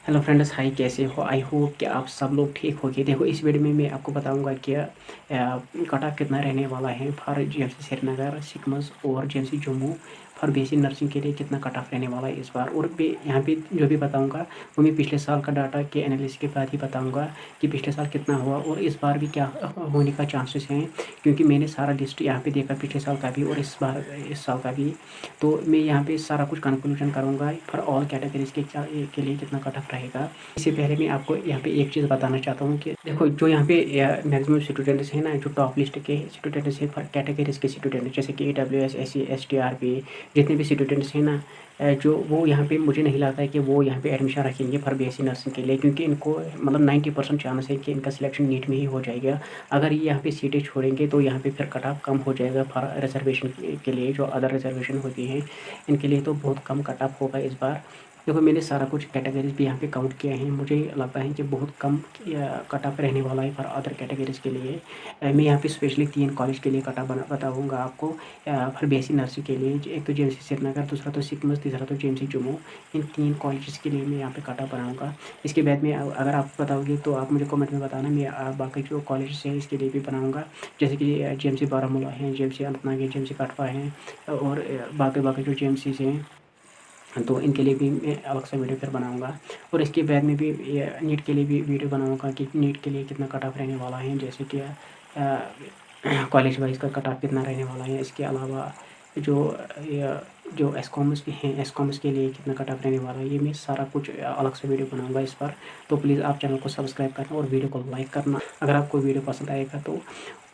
Hello friends, हाय, कैसे हो? I hope कि आप सब लोग ठीक होंगे। देखो, इस वीडियो में मैं आपको बताऊंगा कि कट ऑफ कितना रहने वाला है फॉर जीएमसी श्रीनगर, सिकमस और GMC Jammu. For basic nursing के लिए कितना कट ऑफ रहने वाला है इस बार। और यहाँ पे जो भी बताऊंगा वो मैं पिछले साल का डाटा के एनालिसिस के बाद ही बताऊंगा कि पिछले साल कितना हुआ और इस बार भी क्या होने का चांसेस हैं। क्योंकि मैंने सारा लिस्ट यहाँ पे देखा, पिछले साल का भी और इस साल का भी। तो मैं यहाँ पे सारा कुछ कंक्लूजन करूँगा फॉर ऑल कैटेगरीज के लिए कितना कट ऑफ रहेगा। इससे पहले मैं आपको यहाँ पे एक चीज़ बताना चाहता हूँ कि देखो, जो यहाँ पे मैक्सिमम स्टूडेंट्स हैं ना, जो टॉप लिस्ट के स्टूडेंट्स हैं फॉर कैटेगरीज के स्टूडेंट, जैसे कि AWS, SC, ST, RP, जितने भी स्टूडेंट्स हैं ना, जो वो यहाँ पे मुझे नहीं लगता है कि वो यहाँ पे एडमिशन रखेंगे फॉर BSc नर्सिंग के लिए। क्योंकि इनको मतलब 90% चांस है कि इनका सिलेक्शन नीट में ही हो जाएगा। अगर ये यहाँ पे सीटें छोड़ेंगे तो यहाँ पे फिर कट ऑफ कम हो जाएगा फॉर रिजर्वेशन के लिए। जो अदर रिजर्वेशन होती हैं इनके लिए तो बहुत कम कट ऑफ होगा इस बार। देखो, मैंने सारा कुछ कैटेगरीज भी यहाँ पे काउंट किया है। मुझे लगता है कि बहुत कम कट ऑफ रहने वाला है फॉर अदर कैटेगरीज के लिए। मैं यहाँ पे स्पेशली 3 कॉलेज के लिए कट ऑफ बताऊँगा आपको फॉर BSc नर्सिंग के लिए। एक तो JMC श्रीनगर, दूसरा तो सिकमस, तीसरा तो JMC जम्मू। इन 3 कॉलेजेस के लिए मैं यहाँ पे कट ऑफ बनाऊँगा। इसके बाद में अगर आप बताओगे तो आप मुझे कमेंट में बताना, मैं बाकी जो कॉलेजेस हैं इसके लिए भी बनाऊँगा। जैसे कि JMC बारामूला है, JMC अनंतनाग है, JMC कठुआ है और बाकी जो JMCs हैं, तो इनके लिए भी मैं अलग से वीडियो फिर बनाऊँगा। और इसके बाद में भी ये नीट के लिए भी वीडियो बनाऊँगा कि नीट के लिए कितना कट ऑफ रहने वाला है। जैसे कि कॉलेज वाइज़ का कट ऑफ कितना रहने वाला है। इसके अलावा जो जो एसकॉमर्स के हैं, एसकॉमर्स के लिए कितना कट ऑफ रहने वाला है, ये मैं सारा कुछ अलग से वीडियो बनाऊँगा इस पर। तो प्लीज़ आप चैनल को सब्सक्राइब करना और वीडियो को लाइक करना। अगर आपको वीडियो पसंद आएगा तो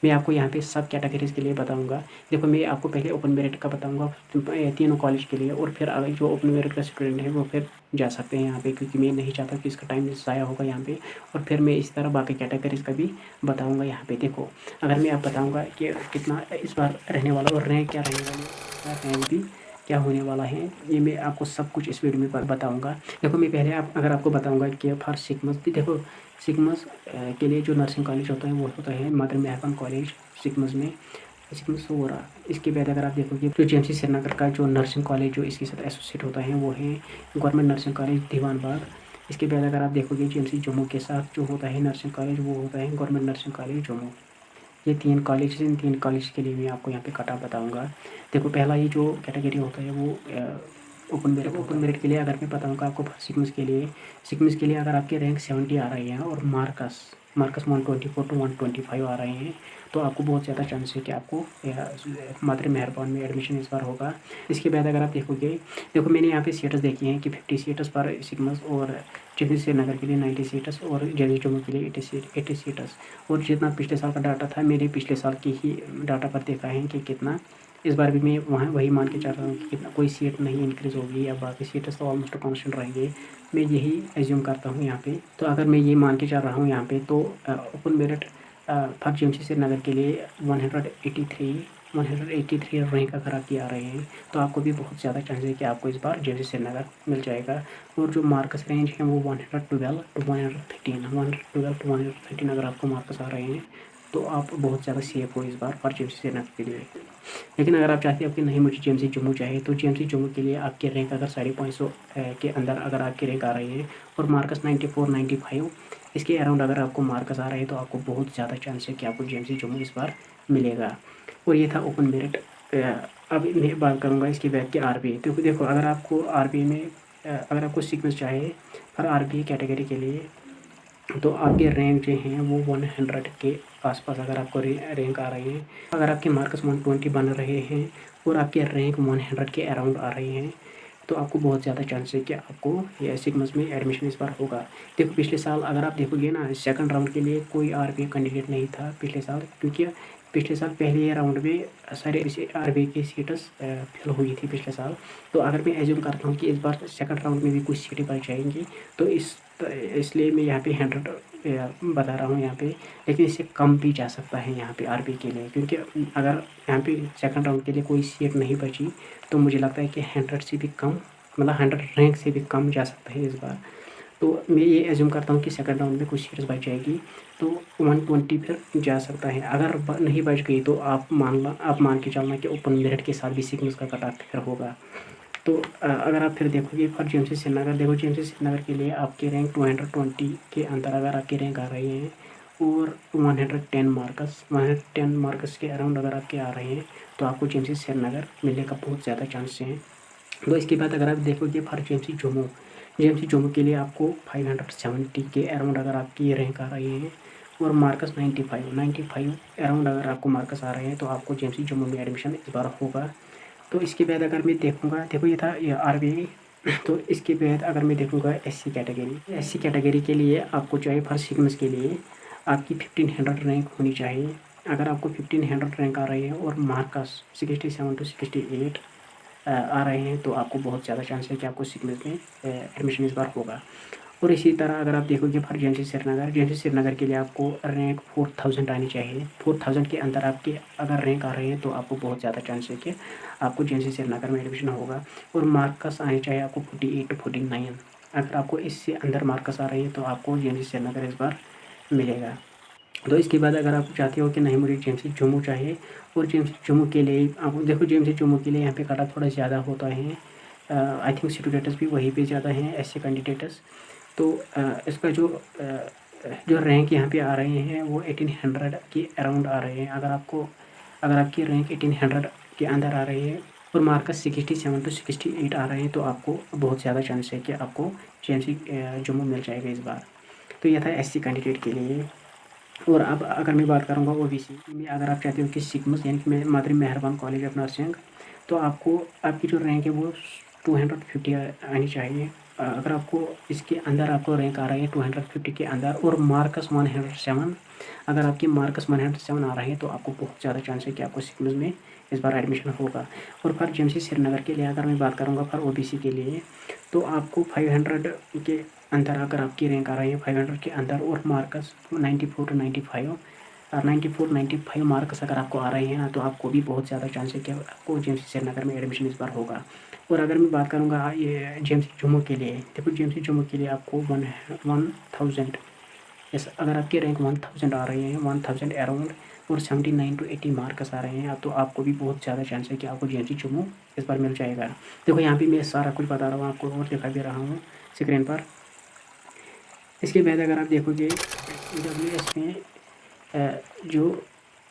मैं आपको यहाँ पे सब कैटेगरीज़ के लिए बताऊँगा। देखो, मैं आपको पहले ओपन मेरिट का बताऊँगा तीनों कॉलेज के लिए, और फिर अगर जो ओपन मेरिट का स्टूडेंट है वो फिर जा सकते हैं यहाँ पे, क्योंकि मैं नहीं चाहता कि इसका टाइम ज़ाया होगा यहाँ पे। और फिर मैं इसी तरह बाकी कैटेगरीज़ का भी बताऊँगा यहाँ पे। देखो, अगर मैं आप बताऊँगा कि कितना इस बार रहने वाला और रैंक क्या रहने वाली है, रैंक भी क्या होने वाला है, ये मैं आपको सब कुछ इस वीडियो में बताऊँगा। देखो, मैं पहले अगर आपको बताऊँगा कि फॉर सिकमस, देखो सिकमस के लिए जो नर्सिंग कॉलेज होता है वो होता है मदर मेहरबान कॉलेज सिकमस में, सिकमस हो रहा। इसके बाद अगर आप देखोगे जो JMC श्रीनगर का जो नर्सिंग कॉलेज जो इसके साथ एसोसिएट होता है वो है गवर्नमेंट नर्सिंग कॉलेज दीवान बाग। इसके बाद अगर आप देखोगे JMC जम्मू के साथ जो होता है नर्सिंग कॉलेज वो होता है गवर्नमेंट नर्सिंग कॉलेज जम्मू। ये 3 कॉलेज, इन 3 कॉलेज के लिए मैं आपको यहाँ पे कट ऑफ बताऊँगा। देखो, पहला ये जो कैटेगरी होता है वो ओपन मेरिट के लिए अगर मैं बताऊँगा आपको सिक्किम्स के लिए अगर आपके रैंक 70 आ रही है और मार्कस मार्कस 124 टू 125 आ रहे हैं, तो आपको बहुत ज़्यादा चांस है कि आपको मात्र मेहरबान में एडमिशन इस बार होगा। इसके बाद अगर आप देखोगे, देखो मैंने यहाँ पे सीट्स देखी हैं कि 50 सीट्स पर सिकमस और JMC श्रीनगर के लिए 90 सीट्स और JMC जम्मू के लिए 80 सीट्स। और जितना पिछले साल का डाटा था, मेरे पिछले साल की ही डाटा पर देखा है कि कितना इस बार भी मैं वहाँ वही मान के चल रहा हूँ कि कितना कोई सीट नहीं इंक्रीज़ होगी या बाकी सीट्स तो ऑलमोस्ट कांस्टेंट रहेंगे। मैं यही एज्यूम करता हूँ यहाँ पे। तो अगर मैं ये मान के चल रहा हूँ यहाँ पे, तो open merit for JMC Srinagar के लिए 183 रैंक अगर आपकी आ रहे हैं, तो आपको भी बहुत ज़्यादा चांस है कि आपको इस बार JMC श्रीनगर मिल जाएगा। और जो मार्क्स रेंज है वो 112 टू 113 अगर आपको मार्क्स आ रहे हैं, तो आप बहुत ज़्यादा सेफ हो इस बार फॉर JMC श्रीनगर के लिए। लेकिन अगर आप चाहते हो कि नहीं मुझे JMC जम्मू चाहिए, तो JMC जम्मू के लिए आपके रैंक अगर 550 के अंदर अगर आपके रैंक आ रही है और मार्कस 94 95 इसके अराउंड अगर आपको मार्कस आ रहे हैं, तो आपको बहुत ज़्यादा चांस है कि आपको JMC जम्मू इस बार मिलेगा। और ये था ओपन मेरिट। अब मैं बात करूँगा इसके बाद कि RBI। तो देखो, अगर आपको RBI में अगर आपको सीक्वेंस चाहिए हर RBI कैटेगरी के लिए, तो आपके रैंक जो हैं वो 100 के आसपास अगर आपको रैंक आ रहे हैं, अगर आपके मार्क्स 120 बन रहे हैं और आपके रैंक 100 के अराउंड आ रहे हैं, तो आपको बहुत ज़्यादा चांस है कि आपको ये सिकमस में एडमिशन इस बार होगा। देखो, पिछले साल अगर आप देखोगे ना, सेकंड राउंड के लिए कोई RBI कैंडिडेट नहीं था पिछले साल, क्योंकि पिछले साल पहले राउंड में सारे RBI की सीट्स फिल हुई थी पिछले साल। तो अगर मैं एज्यूम करता हूँ कि इस बार सेकंड राउंड में भी कुछ सीटें बच जाएंगी, तो इसलिए मैं यहाँ पे 100 बता रहा हूँ यहाँ पे। लेकिन इससे कम भी जा सकता है यहाँ पे RBI के लिए, क्योंकि अगर यहाँ पे सेकंड राउंड के लिए कोई सीट नहीं बची, तो मुझे लगता है कि 100 से भी कम, मतलब 100 रैंक से भी कम जा सकता है इस बार। तो मैं ये एज्यूम करता हूँ कि सेकंड राउंड में कुछ सीट्स बच जाएगी, तो 120 फिर जा सकता है। अगर नहीं बच गई तो आप मान के चलना कि ओपन मेरिट के साथ भी सिकमस का कट ऑफ फिर होगा। तो अगर आप फिर देखोगे फॉर जीएमसी श्रीनगर, देखो जीएमसी श्रीनगर के लिए आपके रैंक 220 के अंदर अगर आपके रैंक आ रही हैं और 110 मार्क्स के अराउंड अगर आपके आ रहे हैं तो आपको जीएमसी श्रीनगर मिलने का बहुत ज़्यादा चांस हैं। तो इसके बाद अगर आप देखोगे फॉर जीएमसी जम्मू के लिए आपको 570 के अराउंड अगर आपकी रैंक आ रही है और मार्क्स 95 अराउंड अगर आपको मार्क्स आ रहे हैं तो आपको जीएमसी जम्मू में एडमिशन इस बार होगा। तो इसके बाद अगर मैं देखूँगा, देखो ये था ये आरबीआई। तो इसके बाद अगर मैं देखूँगा एससी कैटेगरी के लिए आपको चाहिए फॉर सिग्नस के लिए आपकी 1500 रैंक होनी चाहिए। अगर आपको 1500 रैंक आ रही है और मार्क्स 67 to 68 आ रहे हैं तो आपको बहुत ज़्यादा चांस है कि आपको सिग्नस में एडमिशन इस बार होगा। और इसी तरह अगर आप देखोगे फॉर जीएमसी श्रीनगर के लिए आपको रैंक 4000 आनी चाहिए। 4000 के अंदर आपके अगर रैंक आ रहे हैं तो आपको बहुत ज़्यादा चांस है कि आपको जीएमसी श्रीनगर में एडमिशन होगा। और मार्क्स आने चाहिए आपको 48 to 49। अगर आपको इससे अंदर मार्क्स आ रहे हैं तो आपको जीएमसी श्रीनगर इस बार मिलेगा। तो इसके बाद अगर आप चाहते हो कि नहीं मुझे जीएमसी जम्मू चाहिए और जीएमसी जम्मू के लिए आप देखो जीएमसी जम्मू के लिए यहाँ पे कट ऑफ थोड़ा ज़्यादा होता है। आई थिंक स्टूडेंट्स भी वहीं पे ज़्यादा हैं एससी कैंडिडेट्स। तो इसका जो रैंक यहाँ पे आ रहे हैं वो 1800 के अराउंड आ रहे हैं। अगर आपकी रैंक 1800 के अंदर आ रही है और मार्क्स 67 to 68 आ रहे हैं तो आपको बहुत ज़्यादा चांस है कि आपको जीएमसी जम्मू मिल जाएगा इस बार। तो यह था एससी कैंडिडेट के लिए। और अब अगर मैं बात करूँगा ओबीसी में, अगर आप चाहते हो कि सिक्मस यानी कि मादरी मेहरबान कॉलेज ऑफ नर्सिंग, तो आपको आपकी जो रैंक है वो 250 आनी चाहिए। अगर आपको इसके अंदर आपको रैंक आ रही है 250 के अंदर और मार्क्स 107, अगर आपके मार्क्स 107 आ रहे हैं तो आपको बहुत ज़्यादा चांस है कि आपको सिक्मस में इस बार एडमिशन होगा। और फॉर जीएमसी श्रीनगर के लिए अगर मैं बात करूँगा फॉर ओबीसी के लिए, तो आपको 500 के अंदर अगर आपकी रैंक आ रही है 500 के अंदर और मार्क्स 94 to 95 और 94-95 मार्क्स अगर आपको आ रहे हैं ना तो आपको भी बहुत ज़्यादा चांस है कि आपको जीएमसी श्रीनगर में एडमिशन इस बार होगा। और अगर मैं बात करूँगा ये जीएमसी जम्मू के लिए, देखो जीएमसी जम्मू के लिए आपको 1000 यस, अगर आपके रैंक 1000 आ रहे हैं 1000 अराउंड और 79 to 80 मार्क्स आ रहे हैं तो आपको भी बहुत ज़्यादा चांस है कि आपको जीएमसी जम्मू इस बार मिल जाएगा। देखो यहाँ पे मैं सारा कुछ बता रहा हूँ आपको और दिखा दे रहा हूँ स्क्रीन पर। इसके बाद अगर आप देखोगे EWS में जो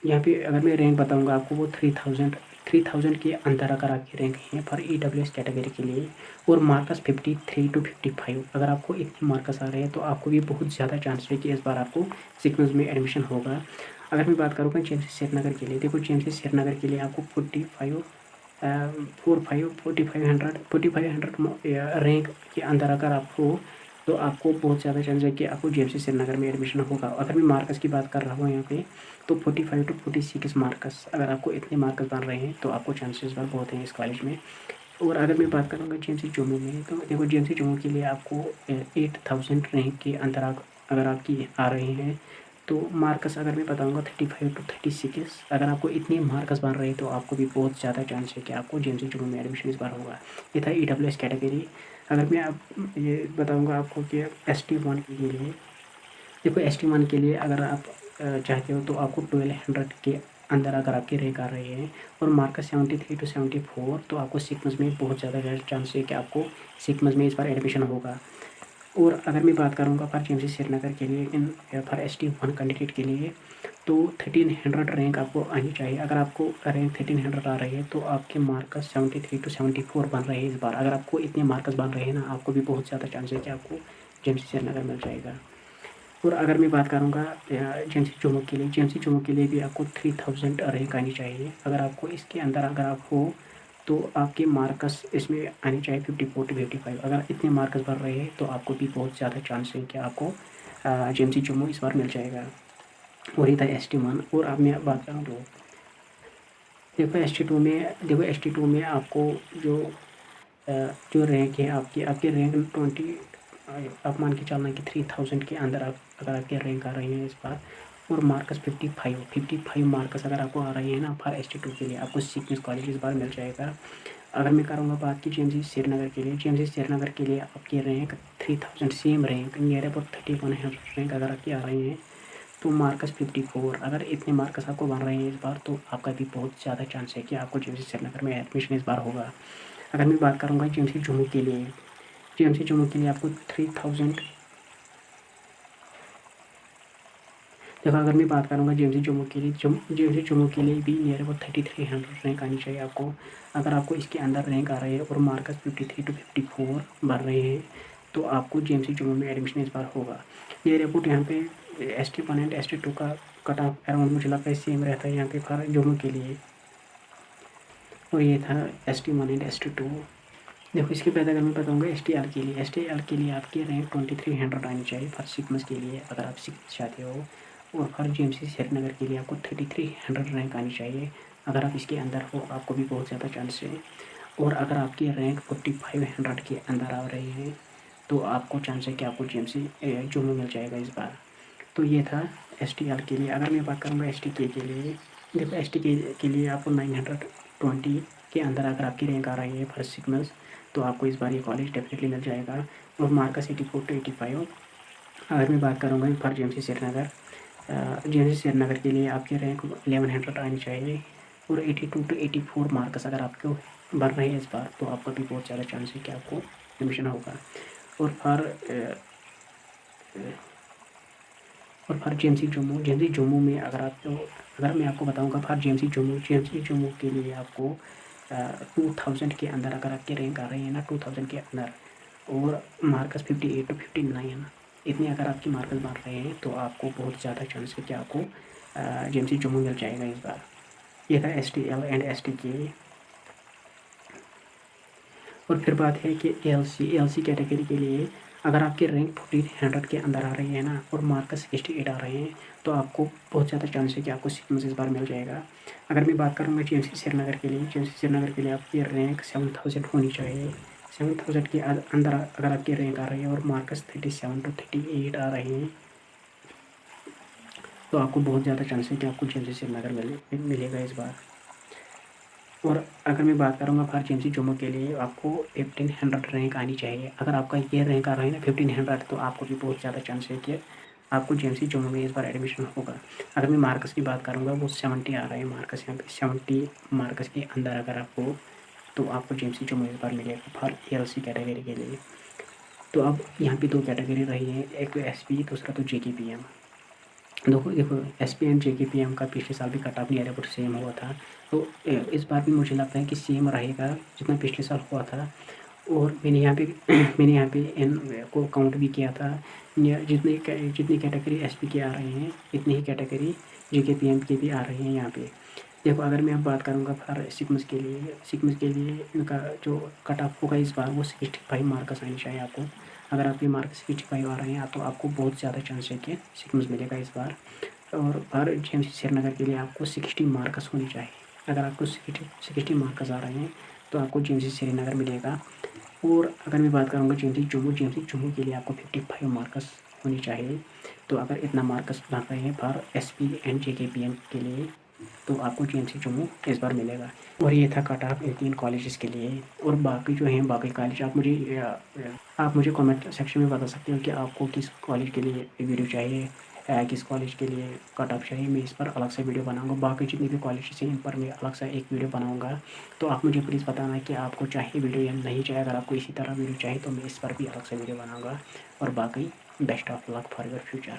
यहाँ पे अगर मैं रैंक बताऊँगा आपको वो 3000 के अंदर अगर आपकी रैंक है फॉर EWS कैटेगरी के लिए और मार्क्स 53 to 55, अगर आपको इतने मार्क्स आ रहे हैं तो आपको भी बहुत ज़्यादा चांस है कि इस बार आपको सिक्मस में एडमिशन होगा। अगर मैं बात करूँगा जीएमसी श्रीनगर के लिए, देखो जीएमसी श्रीनगर के लिए आपको 4500 रैंक के अंदर अगर आप हो तो आपको बहुत ज़्यादा चांस है कि आपको जीएमसी श्रीनगर में एडमिशन होगा। अगर मैं मार्क्स की बात कर रहा हूँ यहाँ पे तो 45 to 46 मार्क्स, अगर आपको इतने मार्क्स बन रहे हैं तो आपको चांसेस बहुत हैं इस कॉलेज में। और अगर मैं बात करूँगा जीएमसी जम्मू में, तो देखो जीएमसी जम्मू के लिए आपको 8000 रैंक के अंदर अगर आपकी आ रही हैं तो मार्क्स अगर मैं बताऊँगा 35 to 36, अगर आपको इतने मार्क्स बन रहे हैं तो आपको भी बहुत ज़्यादा चांस है कि आपको जीएमसी जम्मू में एडमिशन इस बार होगा। ये था EWS कैटेगरी। अगर मैं आप ये बताऊँगा आपको कि ST1 के लिए, देखो ST1 के लिए अगर आप चाहते हो तो आपको 1200 के अंदर अगर आपकी रैंक आ रही है और मार्क्स 73 to 74 तो आपको सिक्मस में बहुत ज़्यादा चांस है कि आपको सिक्मस में इस बार एडमिशन होगा। और अगर मैं बात करूँगा फॉर जीएमसी श्रीनगर के लिए इन फॉर ST1 कैंडिडेट के लिए तो 1300 रैंक आपको आनी चाहिए। अगर आपको रैंक 1300 आ रही है तो आपके मार्क्स 73 to 74 बन रहे हैं इस बार। अगर आपको इतने मार्क्स बन रहे हैं ना आपको भी बहुत ज़्यादा चांस है कि आपको जीएमसी श्रीनगर मिल जाएगा। और अगर मैं बात करूँगा जीएमसी जम्मू के लिए भी आपको 3000 रैंक आनी चाहिए। अगर आपको इसके अंदर अगर आप हो तो आपके मार्क्स इसमें आने चाहिए 54 to 55। अगर इतने मार्क्स बढ़ रहे हैं तो आपको भी बहुत ज़्यादा चांस है कि आपको जीएमसी जम्मू इस बार मिल जाएगा। वही था ST1। और अब मैं बात करूँ तो देखो ST2 में आपको जो रैंक है आपकी रैंक 20, आप मान के चलना कि 3000 के अंदर आप अगर आपके रैंक आ रही है इस बार और मार्क्स 55 मार्क्स अगर आपको आ रही है ना फॉर ST2 के लिए आपको सिक्मस कॉलेज इस बार मिल जाएगा। अगर मैं करूँगा बात की जीएमसी श्रीनगर के लिए, जीएमसी श्रीनगर के लिए आपकी rank 3000 same rank near about 3100 rank अगर आपकी आ रही है तो मार्क्स 54, अगर इतने मार्क्स आपको बन रहे हैं इस बार तो आपका भी बहुत ज़्यादा चांस है कि आपको जीएमसी श्रीनगर में एडमिशन इस बार होगा। अगर मैं बात करूँगा जीएमसी जम्मू के लिए, जीएमसी जम्मू के लिए आपको 3000। देखो अगर मैं बात करूँगा जीएमसी जम्मू के लिए, जीएमसी जम्मू के लिए भी नियर अबाउट 3300 रैंक आनी चाहिए आपको। अगर आपको इसके अंदर रैंक आ रहे हैं और मार्क्स 53 to 54 बढ़ रहे हैं तो आपको जीएमसी जम्मू में एडमिशन इस बार होगा। नियर अबाउट यहाँ पे ST1 एंड ST2 का कट ऑफ अराउंड मुझे लगता है सेम रहता है यहाँ पे फॉर जम्मू के लिए। और ये था ST1 एंड ST2। देखो इसके बाद अगर मैं बताऊँगा STL के लिए, STL के लिए आपकी रैंक 2300 आनी चाहिए फॉर सिक्मस के लिए अगर आप सीखना चाहते हो। और फॉर जीएमसी श्रीनगर के लिए आपको 3300 रैंक आनी चाहिए। अगर आप इसके अंदर हो आपको भी बहुत ज़्यादा चांस है। और अगर आपकी रैंक 4500 के अंदर आ रही है तो आपको चांस है कि आपको जीएमसी जम्मू मिल जाएगा इस बार। तो ये था STL के लिए। अगर मैं बात करूँगा STK के लिए, देखो STK के लिए आपको 920 के अंदर अगर आपकी रैंक आ रही है फर्स्ट सिग्नल्स तो आपको इस बार ये कॉलेज डेफिनेटली मिल जाएगा। और मार्क्स 84 to 85। अगर मैं बात करूँगा for GMC Srinagar, GMC Srinagar के लिए आपकी रैंक 1100 आनी चाहिए। और 82 to 84 मार्क्स अगर आपको बढ़ रहे हैं इस बार तो आपका भी बहुत ज़्यादा चांस है कि आपको एडमिशन होगा। और फॉर जीएमसी जम्मू में अगर मैं आपको बताऊंगा फॉर जीएमसी जम्मू के लिए आपको 2000 के अंदर अगर आपके रैंक आ रही है ना 2000 के अंदर और मार्क्स 58 to 59 इतने अगर आपकी मार्क्स बढ़ रहे हैं तो आपको बहुत ज़्यादा चांस है कि आपको जीएमसी जम्मू मिल जाएगा इस बार। ये था STL एंड STK। और फिर बात है कि LC कैटेगरी के लिए अगर आपके रैंक 1400 के अंदर आ रही है ना और मार्क्स 68 आ रहे हैं तो आपको बहुत ज़्यादा चांस है कि आपको सिक्मस इस बार मिल जाएगा। अगर मैं बात करूँगा जीएमसी श्रीनगर के लिए, जीएमसी श्रीनगर के लिए आपकी रैंक 7000 होनी चाहिए। 7000 के अंदर अगर आपकी रैंक आ रही है और मार्क्स 37 to 38 आ रहे हैं तो आपको बहुत ज़्यादा चांस है कि आपको जीएमसी श्रीनगर मिलेगा इस बार। और अगर मैं बात करूँगा फॉर जीएमसी जम्मू के लिए आपको 1500 रैंक आनी चाहिए। अगर आपका ये रैंक आ रहा है ना 1500 तो आपको भी बहुत ज़्यादा चांस है कि आपको जीएमसी जम्मू में इस बार एडमिशन होगा। अगर मैं मार्क्स की बात करूँगा वो 70 आ रहे हैं मार्क्स, यहाँ पे 70 मार्क्स के अंदर अगर आपको तो आपको जीएमसी जम्मू इस बार मिलेगा फॉर LC कैटेगरी के लिए। तो अब यहाँ पे 2 कैटेगरी रही है, एक तो SP दूसरा तो JKPM। देखो SP एंड JKPM का पिछले साल भी cut off near about same हुआ था। तो इस बार भी मुझे लगता है कि सेम रहेगा जितना पिछले साल हुआ था। और मैंने यहाँ पे एन को काउंट भी किया था। जितनी कैटेगरी SP के आ रहे हैं इतनी ही कैटेगरी JKPM के भी आ रही हैं यहाँ पे। देखो अगर मैं अब बात करूँगा फॉर सिक्मस के लिए इनका जो कट ऑफ होगा इस बार वो 65 मार्क्स आने चाहिए आपको। अगर आपके मार्क्स 65 आ रहे हैं तो आपको बहुत ज़्यादा चांस है कि सिक्मस मिलेगा इस बार। और फॉर जीएमसी श्रीनगर के लिए आपको 60 मार्क्स होनी चाहिए। अगर आपको 60 मार्क्स आ रहे हैं तो आपको जीएमसी श्रीनगर मिलेगा। और अगर मैं बात करूँगा जीएमसी जम्मू के लिए आपको 55 मार्क्स होनी चाहिए। तो अगर इतना मार्क्स बन रहे हैं फॉर SP एंड JKPM के लिए तो आपको जीएमसी जम्मू इस बार मिलेगा। और ये था कट ऑफ इन 3 कॉलेजेस के लिए। और बाकी जो हैं बाकी कॉलेज आप मुझे कमेंट सेक्शन में बता सकते हो कि आपको किस कॉलेज के लिए वीडियो चाहिए, किस कॉलेज के लिए कट ऑफ चाहिए। मैं इस पर अलग से वीडियो बनाऊंगा। बाकी जितने भी कॉलेजेस हैं इन पर मैं अलग से एक वीडियो बनाऊंगा। तो आप मुझे प्लीज़ बताना कि आपको चाहिए वीडियो या नहीं चाहिए। अगर आपको इसी तरह वीडियो चाहिए तो मैं इस पर भी अलग से वीडियो बनाऊँगा। और बाकी best of luck for your future.